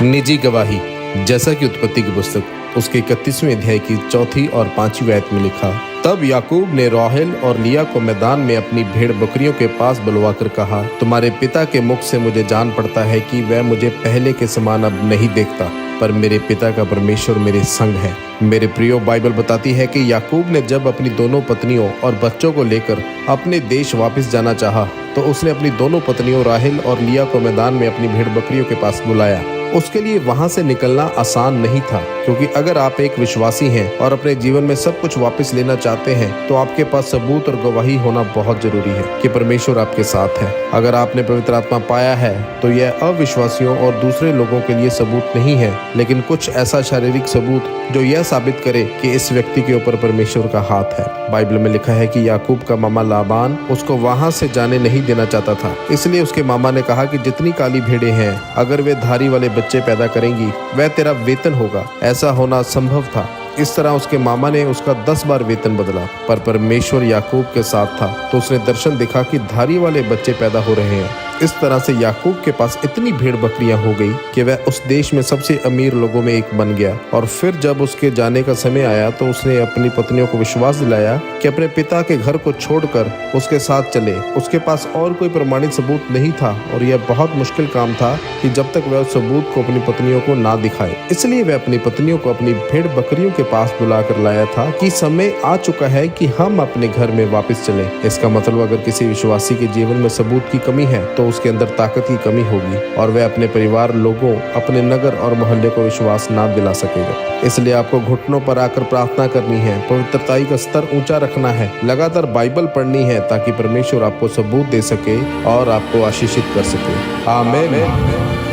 निजी गवाही। जैसा कि उत्पत्ति की पुस्तक उसके 31वें अध्याय की 4 और 5 आयत में लिखा, तब याकूब ने राहेल और लिया को मैदान में अपनी भेड़ बकरियों के पास बुलवाकर कहा, तुम्हारे पिता के मुख से मुझे जान पड़ता है कि वह मुझे पहले के समान अब नहीं देखता, पर मेरे पिता का परमेश्वर मेरे संग है। मेरे प्रियो, बाइबल बताती है कि याकूब ने जब अपनी दोनों पत्नियों और बच्चों को लेकर अपने देश वापस जाना चाहा, तो उसने अपनी दोनों पत्नियों राहेल और लिया को मैदान में अपनी भेड़ बकरियों के पास बुलाया। उसके लिए वहां से निकलना आसान नहीं था, क्योंकि अगर आप एक विश्वासी हैं और अपने जीवन में सब कुछ वापस लेना चाहते हैं, तो आपके पास सबूत और गवाही होना बहुत जरूरी है कि परमेश्वर आपके साथ है। अगर आपने पवित्र आत्मा पाया है, तो यह अविश्वासियों और दूसरे लोगों के लिए सबूत नहीं है, लेकिन कुछ ऐसा शारीरिक सबूत जो यह साबित करे कि इस व्यक्ति के ऊपर परमेश्वर का हाथ है। बाइबल में लिखा है कि याकूब का मामा लाबान उसको वहां से जाने नहीं देना चाहता था, इसलिए उसके मामा ने कहा कि जितनी काली भेड़ें हैं, अगर वे धारी वाले बच्चे पैदा करेंगी, वह तेरा वेतन होगा। ऐसा होना संभव था। इस तरह उसके मामा ने उसका 10 बार वेतन बदला, पर परमेश्वर याकूब के साथ था, तो उसने दर्शन देखा कि धारी वाले बच्चे पैदा हो रहे हैं। इस तरह से याकूब के पास इतनी भेड़ बकरियां हो गई कि वह उस देश में सबसे अमीर लोगों में एक बन गया। और फिर जब उसके जाने का समय आया, तो उसने अपनी पत्नियों को विश्वास दिलाया कि अपने पिता के घर को छोड़कर उसके साथ चले। उसके पास और कोई प्रमाणित सबूत नहीं था, और यह बहुत मुश्किल काम था कि जब तक वह उस सबूत को अपनी पत्नियों को ना दिखाए। इसलिए वह अपनी पत्नियों को अपनी भेड़ बकरियों के पास बुलाकर लाया था कि समय आ चुका है कि हम अपने घर में वापस चलें। इसका मतलब अगर किसी विश्वासी के जीवन में सबूत की कमी है, तो उसके अंदर ताकत की कमी होगी, और वह अपने परिवार, लोगों, अपने नगर और मोहल्ले को विश्वास ना दिला सकेगा। इसलिए आपको घुटनों पर आकर प्रार्थना करनी है, पवित्रताई का स्तर ऊंचा रखना है, लगातार बाइबल पढ़नी है, ताकि परमेश्वर आपको सबूत दे सके और आपको आशीषित कर सके। आमीन।